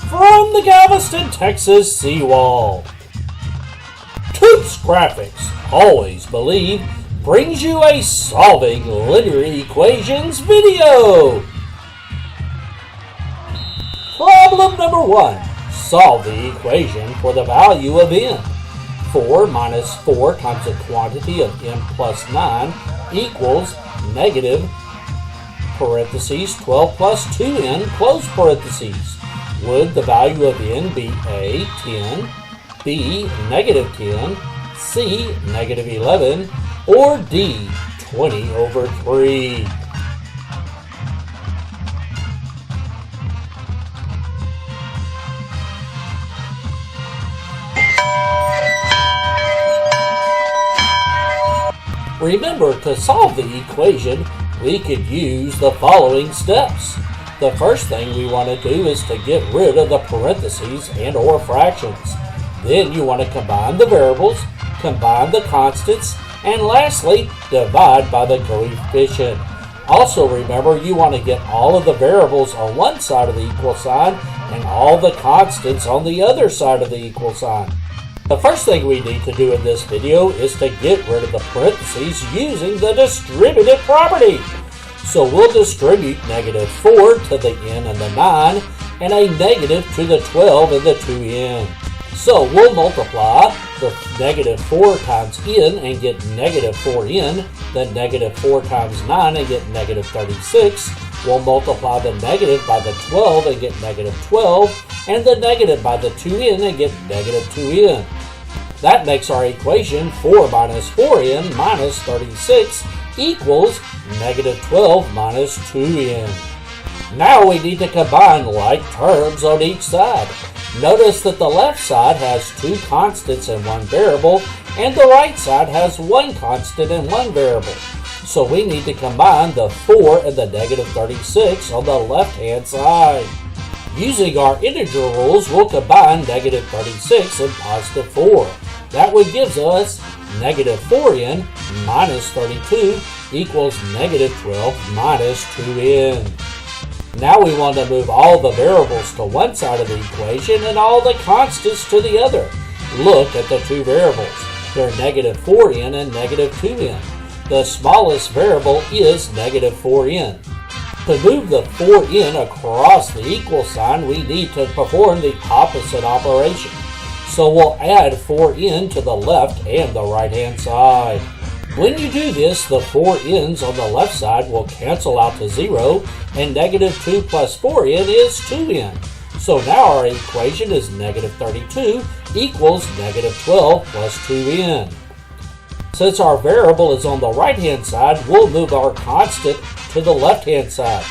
from the Galveston, Texas Seawall. Toops Graphics, always believe, brings you a solving linear equations video. Problem number 1. Solve the equation for the value of n. 4 minus 4 times the quantity of n plus 9 equals negative parentheses 12 plus 2n close parentheses. Would the value of n be A, 10, B, negative 10, C, negative 11, or D, 20 over 3? Remember, to solve the equation, we could use the following steps. The first thing we want to do is to get rid of the parentheses and or fractions. Then you want to combine the variables, combine the constants, and lastly, divide by the coefficient. Also remember, you want to get all of the variables on one side of the equal sign and all the constants on the other side of the equal sign. The first thing we need to do in this video is to get rid of the parentheses using the distributive property. So we'll distribute negative 4 to the n and the 9 and a negative to the 12 and the 2n. So we'll multiply the negative 4 times n and get negative 4n, then negative 4 times 9 and get negative 36. We'll multiply the negative by the 12 and get negative 12, and the negative by the 2n and get negative 2n. That makes our equation 4 minus 4n minus 36 equals negative 12 minus 2n. Now we need to combine like terms on each side. Notice that the left side has 2 constants and 1 variable, and the right side has 1 constant and 1 variable. So we need to combine the 4 and the negative 36 on the left-hand side. Using our integer rules, we'll combine negative 36 and positive 4. That would give us negative 4n minus 32 equals negative 12 minus 2n. Now we want to move all the variables to one side of the equation and all the constants to the other. Look at the 2 variables. They're negative 4n and negative 2n. The smallest variable is negative 4n. To move the 4n across the equal sign, we need to perform the opposite operation. So we'll add 4n to the left and the right-hand side. When you do this, the 4n's on the left side will cancel out to 0, and negative 2 plus 4n is 2n. So now our equation is negative 32 equals negative 12 plus 2n. Since our variable is on the right-hand side, we'll move our constant to the left-hand side.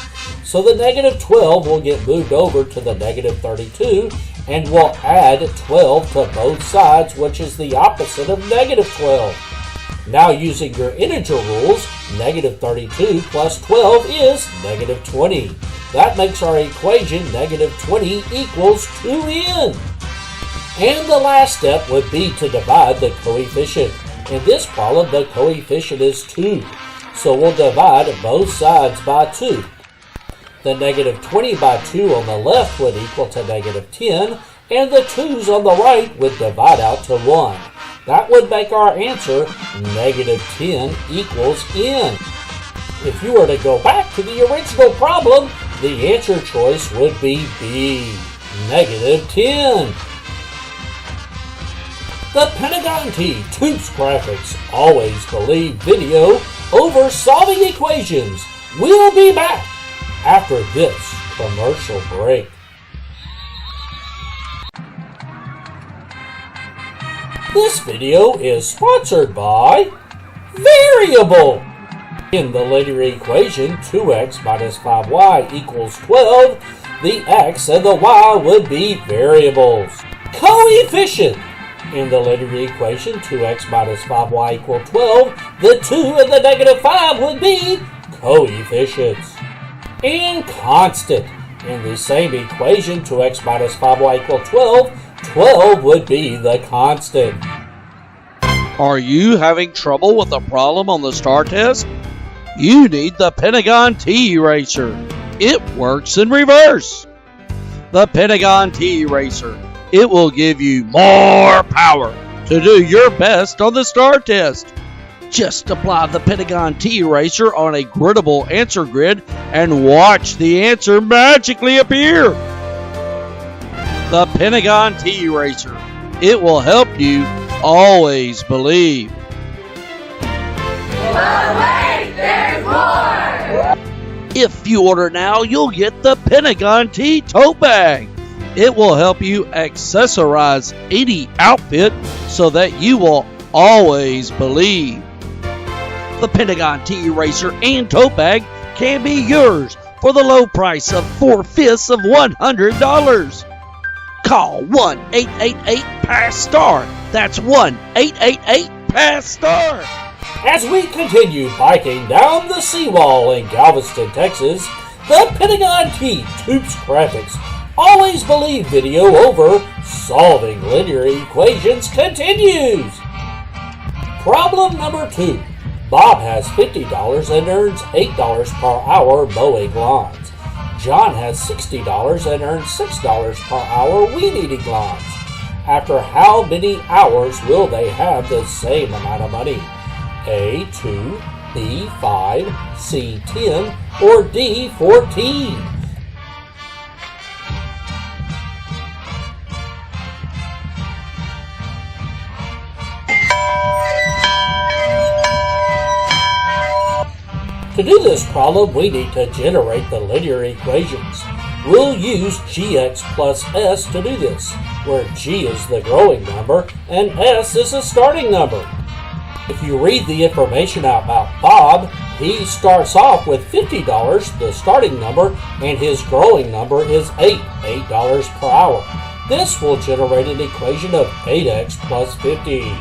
So the negative 12 will get moved over to the negative 32, and we'll add 12 to both sides, which is the opposite of negative 12. Now using your integer rules, negative 32 plus 12 is negative 20. That makes our equation negative 20 equals 2n. And the last step would be to divide the coefficient. In this problem, the coefficient is 2. So we'll divide both sides by 2. The negative 20 by 2 on the left would equal to negative 10, and the 2's on the right would divide out to 1. That would make our answer negative 10 equals n. If you were to go back to the original problem, the answer choice would be B, negative 10. The Pentagon T Toops Graphics always believe video over solving equations. We'll be back after this commercial break. This video is sponsored by Variable. In the linear equation, 2x minus 5y equals 12, the x and the y would be variables. Coefficient. In the linear equation, 2x minus 5y equals 12, the 2 and the negative 5 would be coefficients. And constant. In the same equation, 2x minus 5y equals 12, 12 would be the constant. Are you having trouble with a problem on the STAR test? You need the Pentagon T Eraser. It works in reverse. The Pentagon T-Eraser. It will give you more power to do your best on the STAR test. Just apply the Pentagon T-Eraser on a griddable answer grid and watch the answer magically appear. The Pentagon T-Eraser. It will help you always believe. But wait, there's more! If you order now, you'll get the Pentagon T tote bag. It will help you accessorize any outfit so that you will always believe. The Pentagon T-Eraser and tote bag can be yours for the low price of 4/5 of $100. Call 1-888-PASS-STAR. That's 1-888-PASS-STAR. As we continue biking down the seawall in Galveston, Texas, the Pentagon T Toops Graphics Always Believe video over solving linear equations continues. Problem number 2. Bob has $50 and earns $8 per hour mowing lawns. John has $60 and earns $6 per hour weed-eating lawns. After how many hours will they have the same amount of money? A, 2, B, 5, C, 10, or D, 14? To do this problem, we need to generate the linear equations. We'll use gx plus s to do this, where g is the growing number and s is the starting number. If you read the information out about Bob, he starts off with $50, the starting number, and his growing number is $8 per hour. This will generate an equation of 8x plus 50.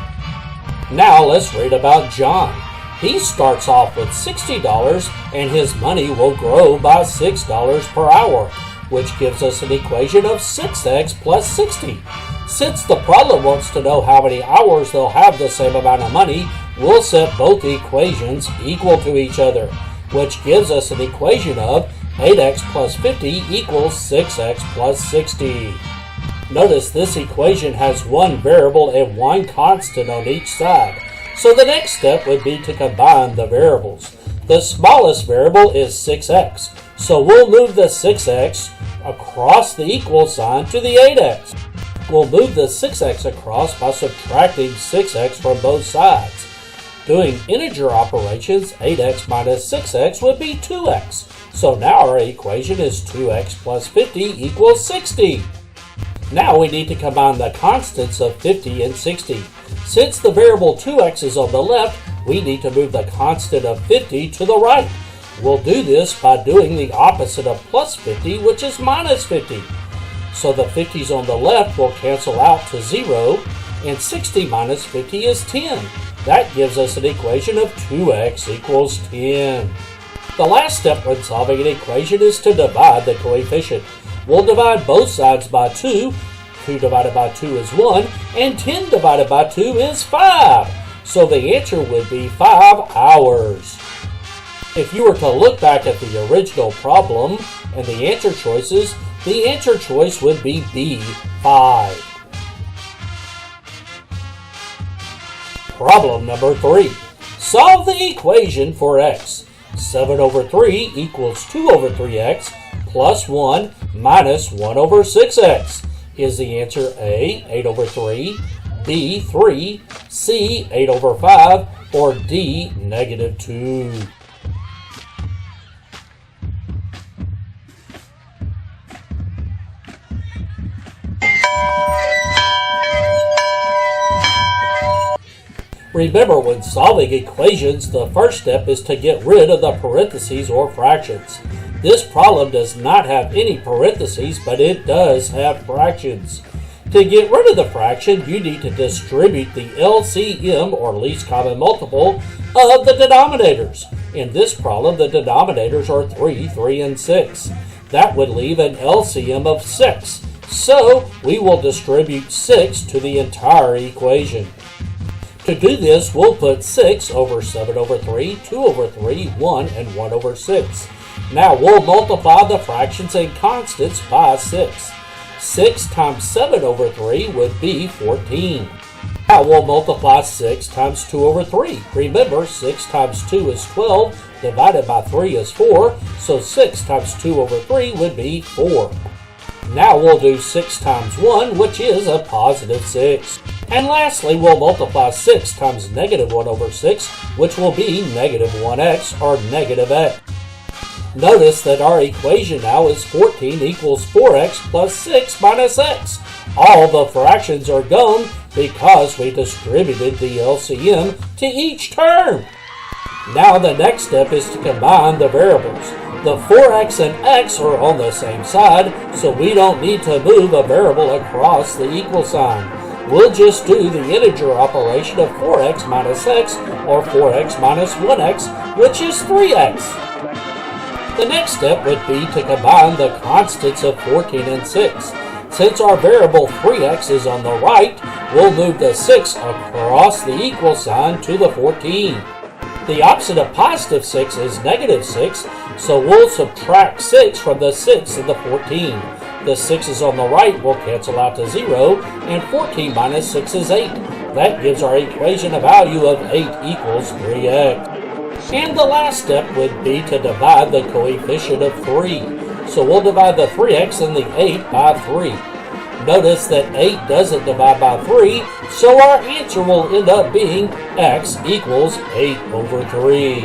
Now let's read about John. He starts off with $60 and his money will grow by $6 per hour, which gives us an equation of 6x plus 60. Since the problem wants to know how many hours they'll have the same amount of money, we'll set both equations equal to each other, which gives us an equation of 8x plus 50 equals 6x plus 60. Notice this equation has one variable and one constant on each side. So the next step would be to combine the variables. The smallest variable is 6x, so we'll move the 6x across the equal sign to the 8x. We'll move the 6x across by subtracting 6x from both sides. Doing integer operations, 8x minus 6x would be 2x. So now our equation is 2x plus 50 equals 60. Now we need to combine the constants of 50 and 60. Since the variable 2x is on the left, we need to move the constant of 50 to the right. We'll do this by doing the opposite of plus 50, which is minus 50. So the 50's on the left will cancel out to 0, and 60 minus 50 is 10. That gives us an equation of 2x equals 10. The last step when solving an equation is to divide the coefficient. We'll divide both sides by 2. 2 divided by 2 is 1, and 10 divided by 2 is 5. So the answer would be 5 hours. If you were to look back at the original problem and the answer choices, the answer choice would be B, 5. Problem number 3. Solve the equation for x. 7 over 3 equals 2 over 3x plus 1 minus 1 over 6x. Is the answer A, 8 over 3, B, 3, C, 8 over 5, or D, negative 2? Remember, when solving equations, the first step is to get rid of the parentheses or fractions. This problem does not have any parentheses, but it does have fractions. To get rid of the fraction, you need to distribute the LCM, or least common multiple, of the denominators. In this problem, the denominators are 3, 3, and 6. That would leave an LCM of 6. So, we will distribute 6 to the entire equation. To do this, we'll put 6 over 7 over 3, 2 over 3, 1, and 1 over 6. Now we'll multiply the fractions and constants by 6. 6 times 7 over 3 would be 14. Now we'll multiply 6 times 2 over 3. Remember, 6 times 2 is 12, divided by 3 is 4, so 6 times 2 over 3 would be 4. Now we'll do 6 times 1, which is a positive 6. And lastly, we'll multiply 6 times negative 1 over 6, which will be negative 1x, or negative x. Notice that our equation now is 14 equals 4x plus 6 minus x. All the fractions are gone because we distributed the LCM to each term. Now the next step is to combine the variables. The 4x and x are on the same side, so we don't need to move a variable across the equal sign. We'll just do the integer operation of 4x minus x, or 4x minus 1x, which is 3x. The next step would be to combine the constants of 14 and 6. Since our variable 3x is on the right, we'll move the 6 across the equal sign to the 14. The opposite of positive 6 is negative 6, so we'll subtract 6 from the 6 and the 14. The 6's on the right will cancel out to 0, and 14 minus 6 is 8. That gives our equation a value of 8 equals 3x. And the last step would be to divide the coefficient of 3. So we'll divide the 3x and the 8 by 3. Notice that 8 doesn't divide by 3, so our answer will end up being x equals 8 over 3.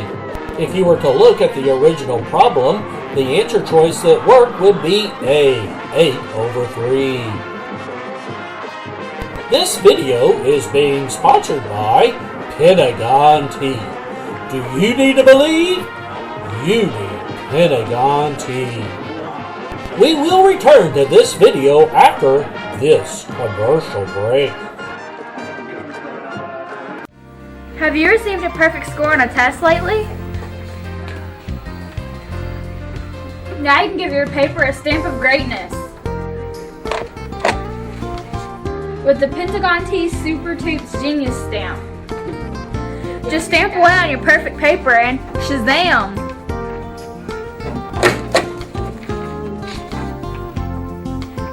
If you were to look at the original problem, the answer choice that worked would be A, 8 over 3. This video is being sponsored by Pentagon Tea. Do you need to believe? You need Pentagon Tea. We will return to this video after this commercial break. Have you received a perfect score on a test lately? Now you can give your paper a stamp of greatness with the Pentagon Tea Super Toots Genius stamp. Just stamp away on your perfect paper and Shazam!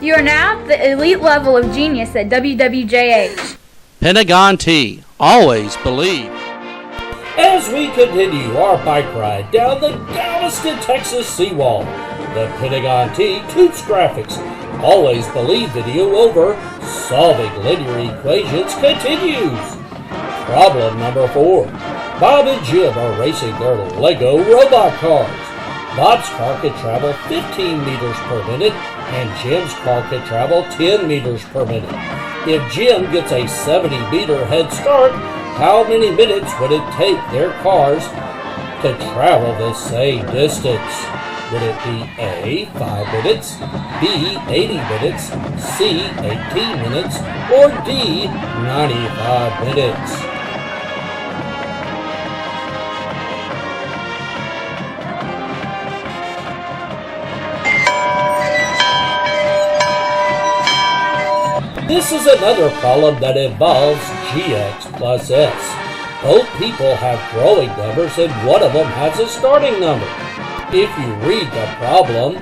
You are now at the elite level of genius at WWJH. Pentagon Tea. Always believe. As we continue our bike ride down the Galveston, Texas Seawall, the Pentagon Tea Toots Graphics Always Believe video over Solving Linear Equations continues. Problem number 4. Bob and Jim are racing their Lego robot cars. Bob's car could travel 15 meters per minute, and Jim's car could travel 10 meters per minute. If Jim gets a 70-meter head start, how many minutes would it take their cars to travel the same distance? Would it be A, 5 minutes, B, 80 minutes, C, 18 minutes, or D, 95 minutes? This is another problem that involves gx plus s. Both people have growing numbers and one of them has a starting number. If you read the problem,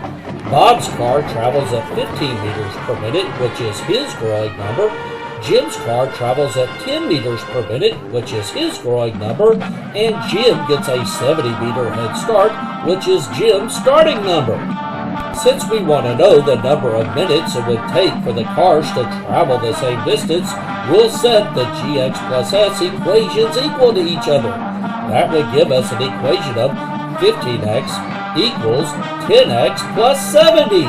Bob's car travels at 15 meters per minute, which is his growing number. Jim's car travels at 10 meters per minute, which is his growing number. And Jim gets a 70-meter head start, which is Jim's starting number. Since we want to know the number of minutes it would take for the cars to travel the same distance, we'll set the gx plus s equations equal to each other. That would give us an equation of 15x equals 10x plus 70.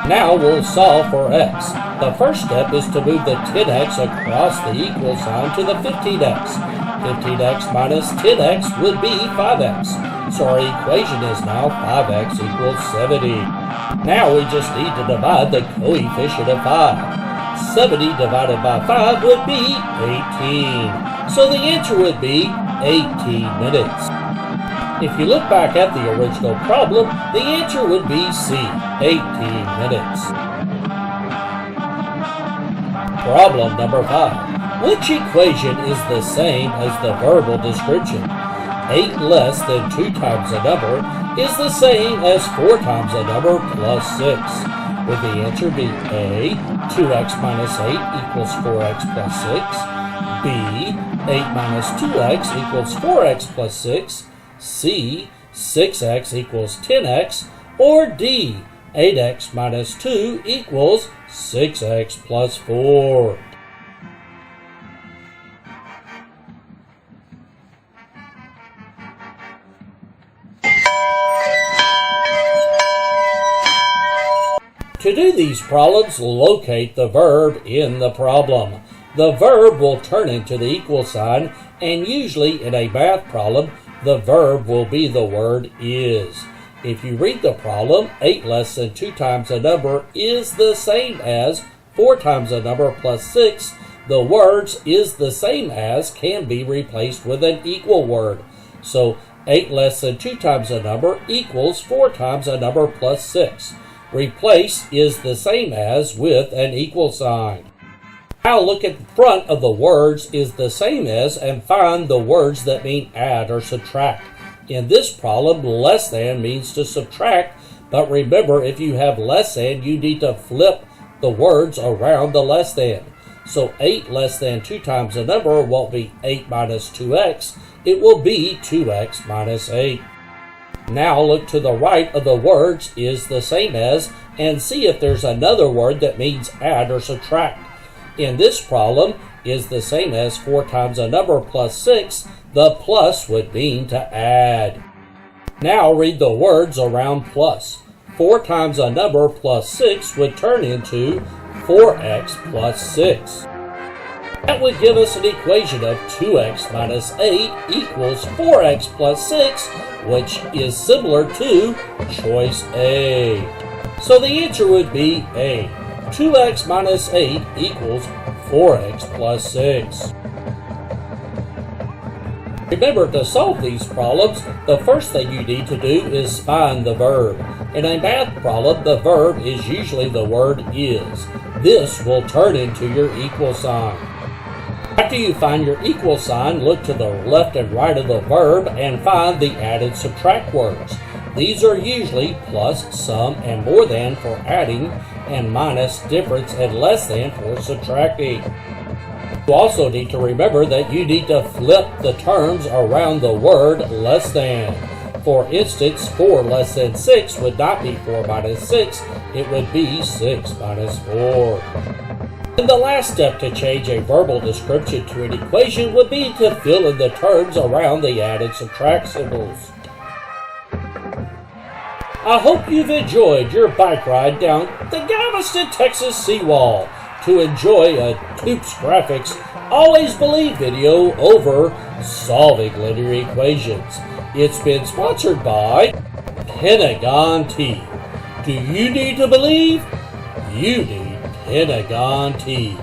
Now we'll solve for x. The first step is to move the 10x across the equal sign to the 15x. 15x minus 10x would be 5x. So our equation is now 5x equals 70. Now we just need to divide the coefficient of 5. 70 divided by 5 would be 18. So the answer would be 18 minutes. If you look back at the original problem, the answer would be C, 18 minutes. Problem number 5. Which equation is the same as the verbal description? 8 less than 2 times a number is the same as 4 times a number plus 6? Would the answer be A, 2x minus 8 equals 4x plus 6, B, 8 minus 2x equals 4x plus 6, C, 6x equals 10x, or D, 8x minus 2 equals 6x plus 4? To do these problems, locate the verb in the problem. The verb will turn into the equal sign, and usually in a math problem, the verb will be the word is. If you read the problem, 8 less than 2 times a number is the same as 4 times a number plus 6. The words is the same as can be replaced with an equal word. So 8 less than 2 times a number equals 4 times a number plus 6. Replace is the same as with an equal sign. Now look at the front of the words is the same as and find the words that mean add or subtract. In this problem, less than means to subtract, but remember, if you have less than, you need to flip the words around the less than. So 8 less than 2 times a number won't be 8 minus 2x, it will be 2x minus 8. Now look to the right of the words is the same as and see if there's another word that means add or subtract. In this problem, is the same as 4 times a number plus 6, the plus would mean to add. Now read the words around plus. 4 times a number plus 6 would turn into 4x plus 6. That would give us an equation of 2x minus 8 equals 4x plus 6, which is similar to choice A. So the answer would be A. 2x minus 8 equals 4x plus 6. Remember, to solve these problems, the first thing you need to do is find the verb. In a math problem, the verb is usually the word is. This will turn into your equal sign. After you find your equal sign, look to the left and right of the verb and find the add and subtract words. These are usually plus, sum, and more than for adding, and minus, difference, and less than for subtracting. You also need to remember that you need to flip the terms around the word less than. For instance, 4 less than 6 would not be 4 minus 6, it would be 6 minus 4. And the last step to change a verbal description to an equation would be to fill in the terms around the add and subtract symbols. I hope you've enjoyed your bike ride down the Galveston, Texas Seawall. To enjoy a Toops Graphics Always Believe video over solving linear equations. It's been sponsored by Pentagon Tea. Do you need to believe? You need Pentagon Tea.